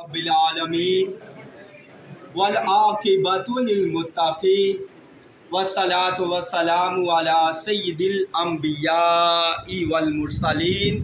رب العالمین والعاقبۃ للمتقین والصلاۃ والسلام علی سید الانبیاء والمرسلین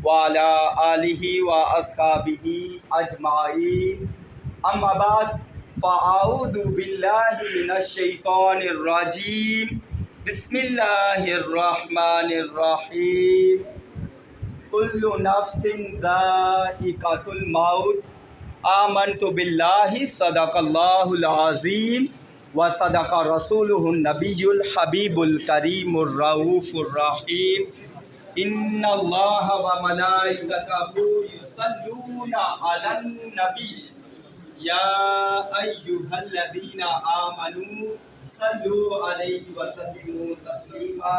وعلی آلہ واصحابہ اجمعین، اما بعد فاعوذ باللہ من الشیطان الرجیم، بسم اللہ الرحمن الرحیم۔ کل نفس ذائقۃ الموت، آمنت باللہ صدق اللہ العظیم وصدق رسولہ النبی الحبیب الکریم الرؤوف الرحیم۔ ان اللہ وملائکتہ یصلون علی النبی یا ایھا الذین آمنوا صلوا علیہ وسلموا تسلیما۔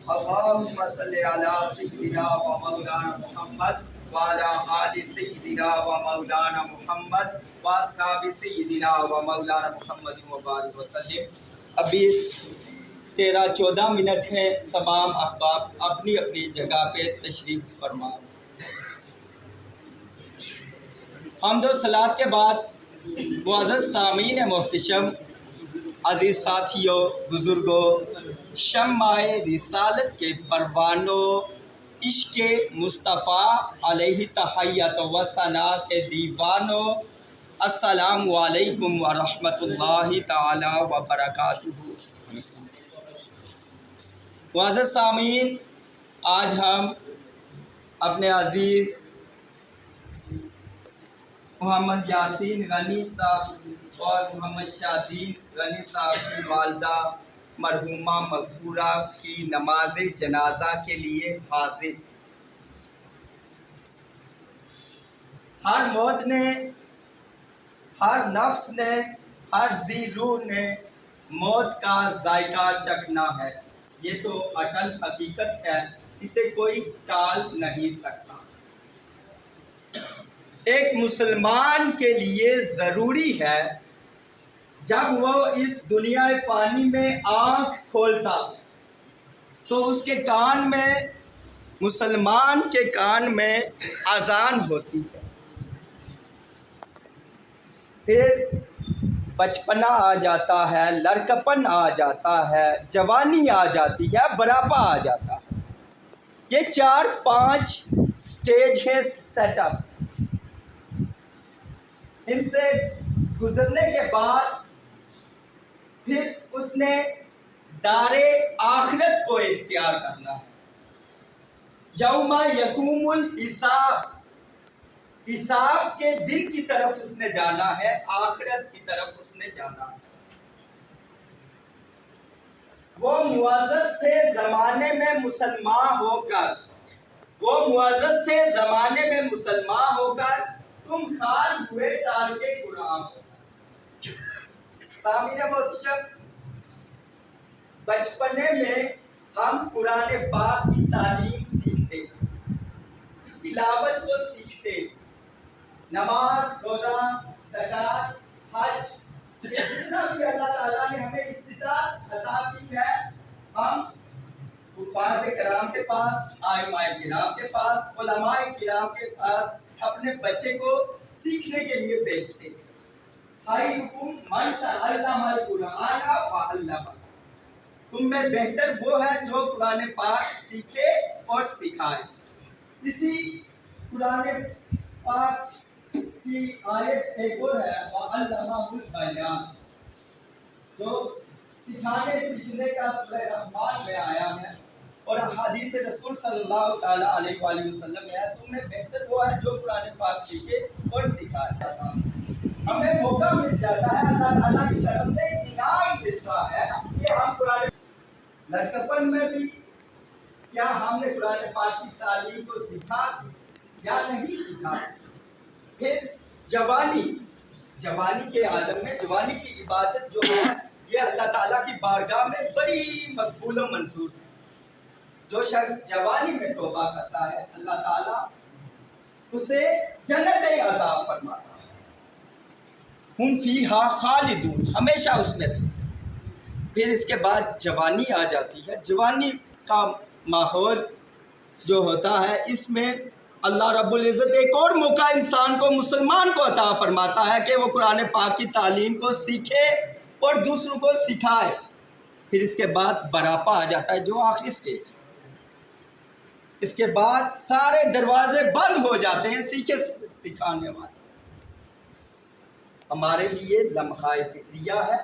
اللہم صلی علی سیدنا و مولانا محمد وعلی آل سیدنا و مولانا محمد واصحاب سیدنا و مولانا محمد وبارک وسلم۔ ابھی 13-14 منٹ ہیں، تمام احباب اپنی اپنی جگہ پہ تشریف فرما۔ حمد و صلوات کے بعد معزز سامعین محتشم، عزیز ساتھیوں، بزرگوں، شمع رسالت کے پروانوں، عشق مصطفیٰ علیہ تحیت و ثنا کے دیوانوں، السلام علیکم ورحمۃ اللہ تعالی وبرکاتہ۔ معزز سامعین، آج ہم اپنے عزیز محمد یاسین غنی صاحب اور محمد شادین غنی صاحب کی والدہ مرحومہ مغفورہ کی نماز جنازہ کے لیے حاضر۔ ہر موت نے، ہر نفس نے، ہر ذی روح نے موت کا ذائقہ چکھنا ہے، یہ تو اٹل حقیقت ہے، اسے کوئی ٹال نہیں سکتا۔ ایک مسلمان کے لیے ضروری ہے جب وہ اس دنیا فانی میں آنکھ کھولتا تو اس کے کان میں، مسلمان کے کان میں اذان ہوتی ہے، پھر بچپنا آ جاتا ہے، لڑکپن آ جاتا ہے، جوانی آ جاتی ہے، بڑھاپا آ جاتا ہے۔ یہ 4-5 سٹیج ہیں سیٹ اپ۔ ان سے گزرنے کے بعد پھر اس نے دار آخرت کو اختیار کرنا ہے۔ یوم یقوم الحساب، حساب کے دن کی طرف اس نے جانا ہے، آخرت کی طرف اس نے جانا ہے۔ وہ معزز تھے زمانے میں مسلمان ہو کر، وہ معزز تھے زمانے میں مسلمان ہو کر، تم خال ہوئے تارک قرآن۔ سامعین محتشم، بچپنے میں ہم قرآن پاک کی تعلیم سیکھتے، تلاوت کو سیکھتے، نماز، روزہ، زکوٰۃ، حج، جتنا بھی اللہ تعالیٰ نے ہمیں استطاعت عطا کی ہے، ہم حفاظ کرام کے پاس، ائمہ کرام کے پاس، علماء کرام کے پاس اپنے بچے کو سیکھنے کے لیے بھیجتے۔ خیرکم من تعلم القرآن وعلمہ، تم میں بہتر وہ ہے جو قرآن پاک سیکھے اور سکھائے۔ اسی قرآن پاک کی آیت ایک اور ہے، وعلمہ البیان، جو سکھانے سیکھنے کا سورہ رحمان میں آیا ہے، اور حدیث رسول صلی اللہ تعالیٰ علیہ وآلہ وسلم میں ہے، تم میں بہتر وہ ہے جو قرآن پاک سیکھے اور سکھائے۔ ہمیں موقع مل جاتا ہے، اللہ تعالیٰ کی طرف سے انعام ملتا ہے کہ ہم قرآن، لڑکپن میں بھی کیا ہم نے قرآن پاک کی تعلیم کو سیکھا یا نہیں سیکھا؟ پھر جوانی کے عالم میں، جوانی کی عبادت جو ہے یہ اللہ تعالیٰ کی بارگاہ میں بڑی مقبول و منظور ہے۔ جو شخص جوانی میں توبہ کرتا ہے، اللہ تعالیٰ اسے جنت عطا فرماتا ہے، ہم فیہا خالدون، ہمیشہ اس میں رہے۔ پھر اس کے بعد جوانی آ جاتی ہے۔ جوانی کا ماحول جو ہوتا ہے، اس میں اللہ رب العزت ایک اور موقع انسان کو, مسلمان کو عطا فرماتا ہے کہ وہ قرآن پاک کی تعلیم کو سیکھے اور دوسروں کو سکھائے. پھر اس کے بعد بڑھاپا آ جاتا ہے جو آخری سٹیج. اس کے بعد سارے دروازے بند ہو جاتے ہیں سیکھے سکھانے والے. ہمارے لیے لمحہ فکریہ ہے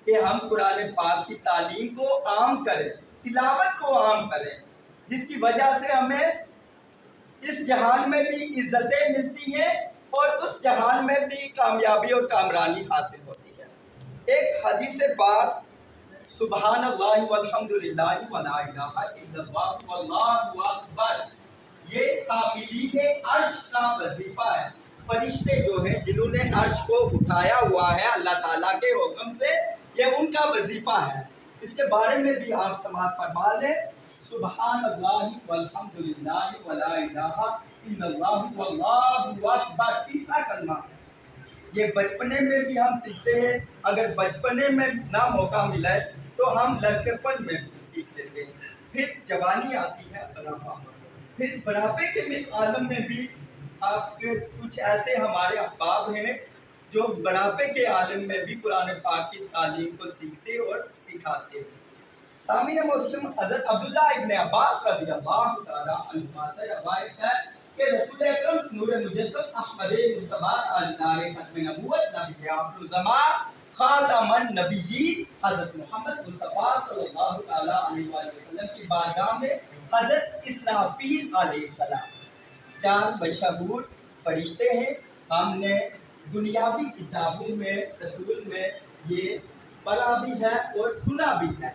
کہ ہم قرآن پاک کی تعلیم کو عام کریں, تلاوت کو عام کریں, جس کی وجہ سے ہمیں اس جہان میں بھی عزتیں ملتی ہیں اور اس جہان میں بھی کامیابی اور کامرانی حاصل ہوتی ہے. ایک حدیث پاک سبحان اللہ والحمد للہ ولا الہ الا اللہ واللہ اکبر, یہ حاملین عرش کا وظیفہ ہے. فرشتے جو ہیں جنہوں نے عرش کو اٹھایا ہوا ہے اللہ تعالیٰ کے حکم سے, یہ ان کا وظیفہ ہے. اس کے بارے میں بھی آپ سماعت فرما لیں, سبحان اللہ والحمد للہ ولا الہ الا اللہ واللہ اکبر. تیسرا کلمہ یہ بچپنے میں بھی ہم سیکھتے ہیں, اگر بچپنے میں نہ موقع ملا ہے تو ہم لڑکپن میں بھی سیکھ لیتے ہیں. پھر جوانی آتی ہے, بڑھاپا, پھر بڑھاپے کے عالم میں بھی آپ کے کچھ ایسے ہمارے احباب ہیں جو بڑھاپے کے عالم میں بھی قرآن پاک کی تعلیم کو سیکھتے اور سکھاتے ہیں. سامعین محترم, حضرت عبداللہ ابن عباس رضی اللہ تعالیٰ عنہما سے روایت ہے کہ رسول اکرم نور مجسم احمد مصطفیٰ تاجدار ختم نبوت نبی آخر الزمان خاتم النبیین حضرت محمد مصطفیٰ صلی اللہ تعالیٰ علیہ وآلہ وسلم کی بارگاہ میں حضرت اسرافیل علیہ السلام 4 مشہور فرشتے ہیں. ہم نے دنیاوی کتابوں میں سطور میں یہ پڑھا بھی ہے اور سنا بھی ہے.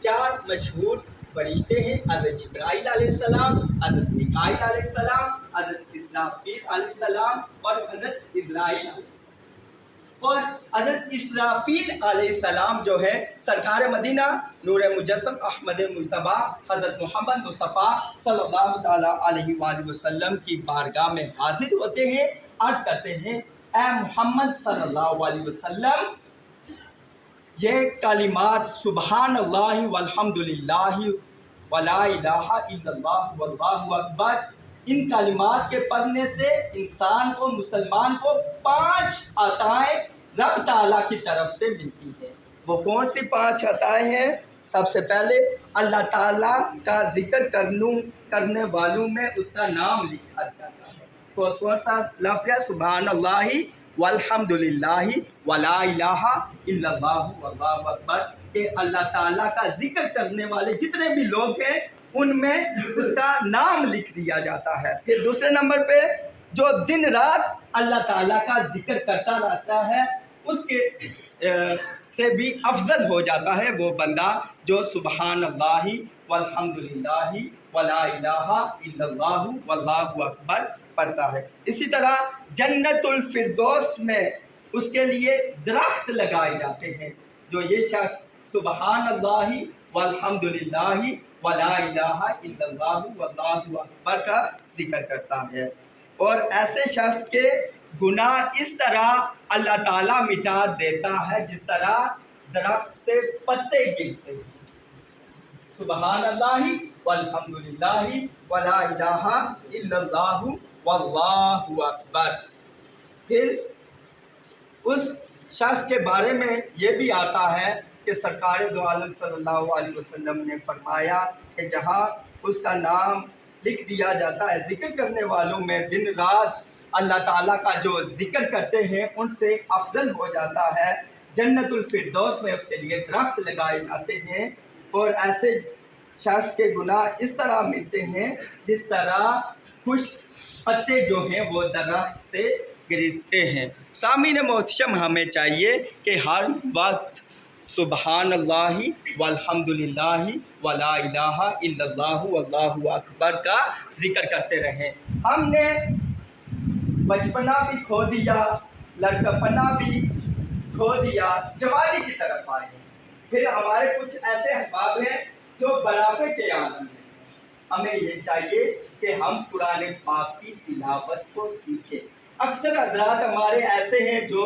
4 مشہور فرشتے ہیں, حضرت جبرائیل علیہ السلام, حضرت میکائیل علیہ السلام, حضرت اسرافیل علیہ السلام اور حضرت عزرائیل علیہ السلام. اور حضرت اسرافیل علیہ السلام جو ہے سرکار مدینہ نور مجسم احمد مجتبیٰ حضرت محمد مصطفیٰ صلی اللہ تعالیٰ علیہ وآلہ وسلم کی بارگاہ میں حاضر ہوتے ہیں, عرض کرتے ہیں اے محمد صلی اللہ علیہ وسلم, یہ کلمات سبحان اللہ والحمد للہ ولا الہ الا اللہ واللہ اکبر, ان کلمات کے پڑھنے سے انسان کو, مسلمان کو 5 عطائیں رب تعالیٰ کی طرف سے ملتی ہیں. وہ کون سی 5 عطائیں ہیں؟ سب سے پہلے اللہ تعالیٰ کا ذکر کرنے والوں میں اس کا نام لکھا جاتا ہے. کون سا لفظ ہے؟ سبحان اللہ والحمد للہ ولا الہ الا اللہ واللہ اکبر, کہ اللہ تعالیٰ کا ذکر کرنے والے جتنے بھی لوگ ہیں ان میں اس کا نام لکھ دیا جاتا ہے. پھر دوسرے نمبر پہ جو دن رات اللہ تعالیٰ کا ذکر کرتا رہتا ہے اس کے سے بھی افضل ہو جاتا ہے وہ بندہ جو سبحان اللہ والحمد للہ ولا الہ الا اللہ واللہ اکبر پڑھتا ہے. اسی طرح جنت الفردوس میں اس کے لیے درخت لگائے جاتے ہیں جو یہ شخص سبحان اللہ والحمد للہ ولا الہ الا اللہ واللہ اکبر کا ذکر کرتا ہے. اور ایسے شخص کے گناہ اس طرح اللہ تعالیٰ مٹا دیتا ہے جس طرح درخت سے پتے گرتے ہیں. سبحان اللہ والحمد للہ ولا الہ الا اللہ واللہ اکبر. پھر اس شخص کے بارے میں یہ بھی آتا ہے کہ سرکار دو عالم صلی اللہ علیہ وسلم نے فرمایا کہ جہاں اس کا نام لکھ دیا جاتا ہے ذکر کرنے والوں میں دن رات اللہ تعالیٰ کا جو ذکر کرتے ہیں ان سے افضل ہو جاتا ہے. جنت الفردوس میں اس کے لیے درخت لگائے جاتے ہیں اور ایسے شخص کے گناہ اس طرح ملتے ہیں جس طرح خشک پتے جو ہیں وہ درخت سے گرتے ہیں. سامعین محتشم, ہمیں چاہیے کہ ہر وقت سبحان اللہ والحمد للہ ولا الہ الا اللہ واللہ اکبر کا ذکر کرتے رہیں. ہم نے بچپنا بھی کھو دیا, لڑکپنا بھی کھو دیا, جوانی کی طرف آئے. پھر ہمارے کچھ ایسے احباب ہیں جو بڑھاپے کے عالم ہیں. ہمیں یہ چاہیے کہ ہم قرآن پاک کی تلاوت کو سیکھیں. اکثر حضرات ہمارے ایسے ہیں جو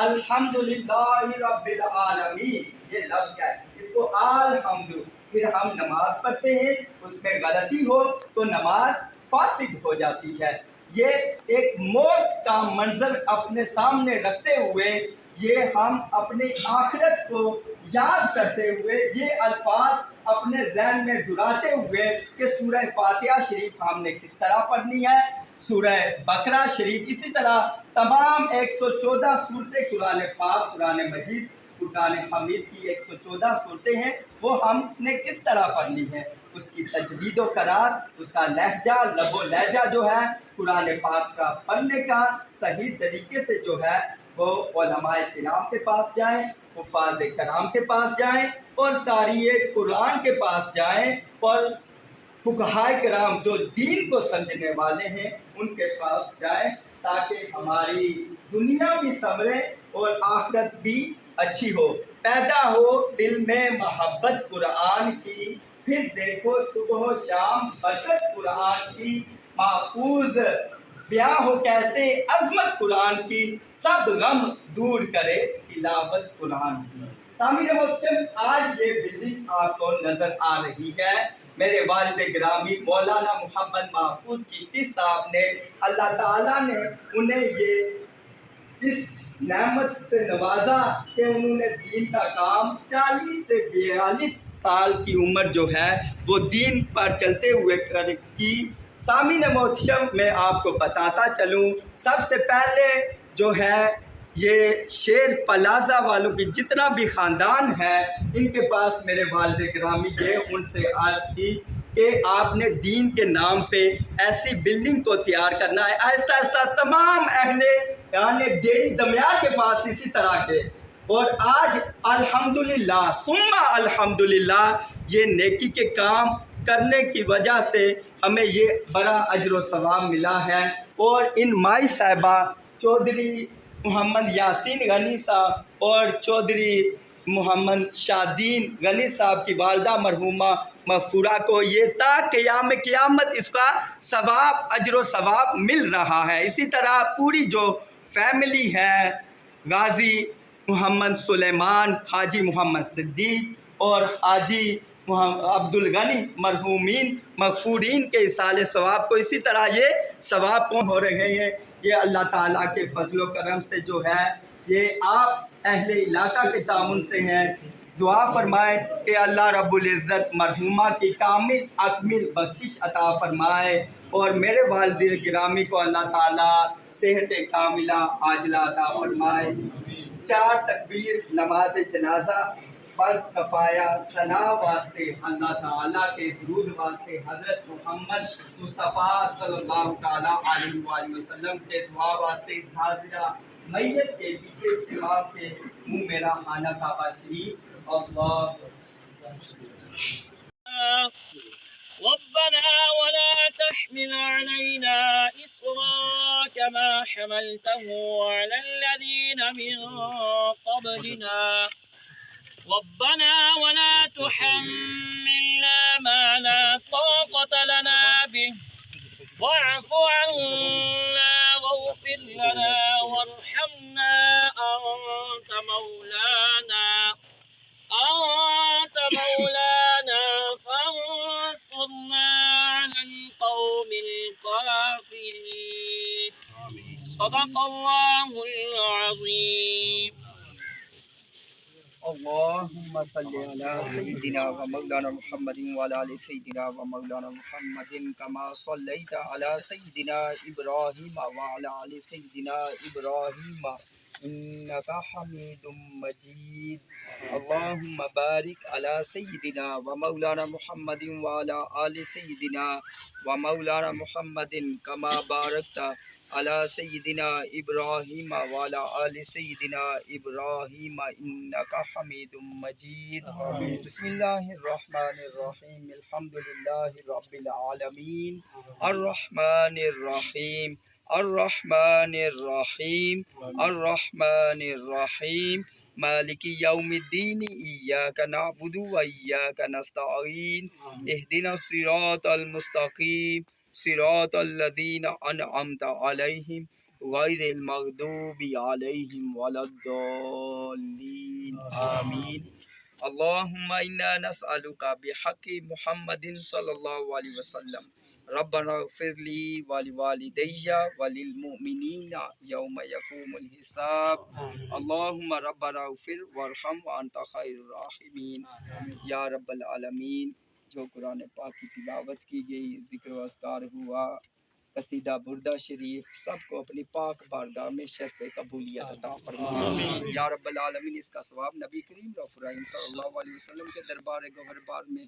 الحمدللہ رب العالمین یہ لفظ ہے, اس کو الحمد, پھر ہم نماز پڑھتے ہیں اس میں غلطی ہو تو نماز فاسد ہو جاتی ہے۔ یہ ایک موت کا منظر اپنے سامنے رکھتے ہوئے، یہ ہم اپنی آخرت کو یاد کرتے ہوئے، یہ الفاظ اپنے ذہن میں دہراتے ہوئے کہ سورہ فاتحہ شریف ہم نے کس طرح پڑھنی ہے، سورہ بقرہ شریف، اسی طرح تمام 114 صورتیں قرآن پاک، قرآن مجید، فرقان حمید کی 114 صورتیں ہیں، وہ ہم نے کس طرح پڑھنی ہے، اس کی تجوید و قرات، اس کا لہجہ، لب و لہجہ جو ہے قرآن پاک کا پڑھنے کا صحیح طریقے سے جو ہے وہ علماء کرام کے پاس جائیں، حفاظ کرام کے پاس جائیں، اور قاری قرآن کے پاس جائیں، اور فقہائے کرام جو دین کو سمجھنے والے ہیں ان کے پاس جائیں، تاکہ ہماری دنیا بھی سنورے اور آخرت بھی اچھی ہو، پیدا ہو دل میں محبت قرآن کی، پھر دیکھو صبح و شام برکت قرآن کی، محفوظ بیاں ہو کیسے عظمت قرآن کی، سب غم دور کرے تلاوت قرآن کی۔ سامعین محترم، آج یہ بلڈنگ آپ کو نظر آ رہی ہے، میرے والد گرامی مولانا محمد محفوظ چشتی صاحب نے، اللہ تعالیٰ نے انہیں یہ اس نعمت سے نوازا کہ انہوں نے دین کا کام 40 سے 42 سال کی عمر جو ہے وہ دین پر چلتے ہوئے کی۔ سامعین محترم، میں آپ کو بتاتا چلوں، سب سے پہلے جو ہے یہ شیر پلازا والوں کی جتنا بھی خاندان ہے، ان کے پاس میرے والد گرامی یہ ان سے عرض کی کہ آپ نے دین کے نام پہ ایسی بلڈنگ کو تیار کرنا ہے۔ آہستہ آہستہ تمام اہل یعنی ڈیری دمیار کے پاس اسی طرح کے، اور آج الحمدللہ ثم الحمدللہ یہ نیکی کے کام کرنے کی وجہ سے ہمیں یہ بڑا اجر و ثواب ملا ہے۔ اور ان مائی صاحبہ چودھری محمد یاسین غنی صاحب اور چودھری محمد شادین غنی صاحب کی والدہ مرحومہ مغفورہ کو یہ تا قیام قیامت اس کا ثواب، اجر و ثواب مل رہا ہے۔ اسی طرح پوری جو فیملی ہے، غازی محمد سلیمان، حاجی محمد صدیق اور حاجی عبدالغنی مرحومین مغفورین کے ایصال ثواب کو اسی طرح یہ ثواب ہو رہے ہیں۔ یہ اللہ تعالیٰ کے فضل و کرم سے جو ہے یہ آپ اہل علاقہ کے تعاون سے ہیں۔ دعا فرمائے کہ اللہ رب العزت مرحومہ کی کامل اکمل بخشش عطا فرمائے، اور میرے والد گرامی کو اللہ تعالیٰ صحت کاملہ عاجلہ عطا فرمائے۔ 4 تکبیر نماز جنازہ فرض کفایہ ثنا واسطے اللہ تعالیٰ کے درود واسطے حضرت محمد مصطفیٰ صلی اللہ تعالیٰ علیہ وآلہ وسلم کے دعا واسطے اس حاضرہ میت کے پیچھے امام کے منہ میرا خانہ کعبہ شریف۔ اللہ ربنا ولا تحمل علينا إصرا كما حملته على الذين من قبلنا ربنا ولا تحملنا ما لا طاقة لنا به واعف عنا واغفر لنا وارحمنا أنت مولانا فانصرنا على القوم الكافرين صدق الله العظيم۔ اللهم صل على سيدنا ومولانا محمد وعلى آل سيدنا ومولانا محمد كما صليت على سيدنا إبراهيم وعلى آل سيدنا إبراهيم إنك حميد مجيد۔ اللهم بارك على سيدنا ومولانا محمد وعلى آل سيدنا ومولانا محمد كما باركت على سيدنا إبراهيم وعلى آل سيدنا إبراهيم إنك حميد مجيد۔ بسم الله الرحمن الرحيم، الحمد لله رب العالمين، الرحمن الرحيم الرحمن الرحيم الرحمن الرحيم مالك يوم الدين، إياك نعبد وإياك نستعين، اهدنا الصراط المستقيم صراط الذين أنعمت عليهم غير المغضوب عليهم ولا الضالين آمين۔ اللهم إنا نسألك بحق محمد صلى الله عليه وسلم ربنا اغفر لی ولوالدی وللمؤمنین یوم یقوم الحساب اللہم ربنا اغفر وارحم وانت خیر الراحمین۔ یا رب العالمین، جو قرآن پاک کی تلاوت کی گئی، ذکر و اذکار ہوا، قصیدہ بردہ شریف، سب کو اپنی پاک بارگاہ میں شرف قبولیت عطا فرما۔ یا رب العالمین، اس کا ثواب نبی کریم رؤوف الرحیم صلی اللہ علیہ وسلم کے دربار گوہر بار میں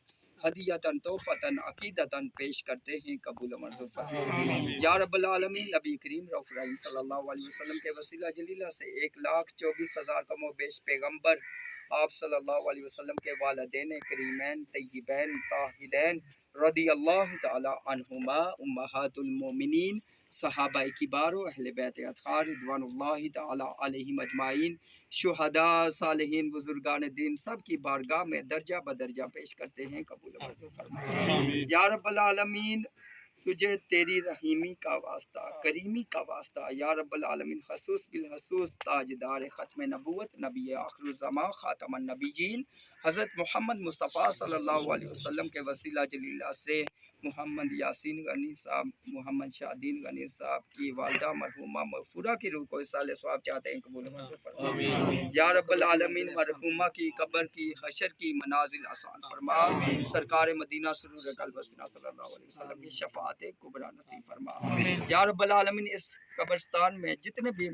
ہدیتاً تحفتاً عقیدتاً پیش کرتے ہیں، قبول و منظور فرما۔ یا رب العالمین، نبی کریم رؤوف الرحیم صلی اللہ علیہ وسلم کے وسیلہ جلیلہ سے 1,24,000 کم و بیش پیغمبر آپ صلی اللہ علیہ وسلم کے والدین کریمین طیبین طاہرین رضی اللہ تعالی عنہما، امہات المومنین، صحابہ کبار و اہل بیت اطہار رضوان اللہ تعالی علیہم اجمعین، شہداء، صالحین، بزرگان دین، سب کی بارگاہ میں درجہ بدرجہ پیش کرتے ہیں، قبول و منظور فرما۔ یا رب العالمین، تجھے تیری رحیمی کا واسطہ، کریمی کا واسطہ، یا رب العالمین، خصوص بالخصوص تاجدار ختم نبوت، نبی آخر الزمان، خاتم النبیین، حضرت محمد مصطفیٰ صلی اللہ علیہ وسلم کے وسیلہ جلیلہ سے محمد یاسین غنی صاحب، محمد شادین غنی صاحب کی والدہ مرحومہ مغفورہ کی روح کو اصال ثواب چاہتے ہیں، قبول و منظور فرما۔ یا رب العالمین، مرحومہ کی قبر کی حشر کی منازل آسان فرما۔ سرکار مدینہ سرور قلب وسینہ صلی اللہ علیہ وسلم کی شفاعت کبریٰ نصیب فرما۔ یا رب العالمین، اس قبرستان میں جتنے بھی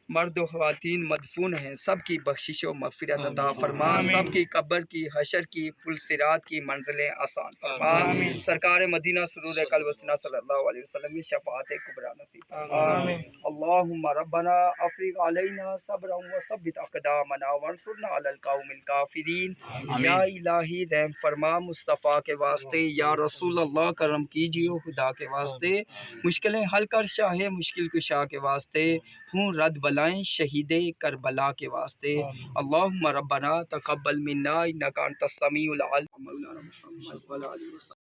مرد و خواتین مدفون ہیں، سب کی بخشش و مغفرت عطا فرما، سب کی قبر کی حشر کی پل صراط کی منزلیں آسان فرما۔ سرکار مدینہ سرور قلب وسینہ صلی اللہ علیہ وسلم کی شفاعت کبریٰ نصیب فرما۔ اللہم ربنا افرغ علینا صبرا وثبت اقدامنا وانصرنا علی القوم الکافرین۔ یا الہی رحم فرما مصطفیٰ کے واسطے، یا رسول اللہ کرم کیجیے خدا کے واسطے، مشکلیں حل کر شاہ مشکل کشا کے واسطے، ہوں رد بلائیں شہید کربلا کے واسطے۔ اللہم ربنا تقبل منا انک انت السمیع العلیم۔ مولانا محمد وعلی آلہ وسلم۔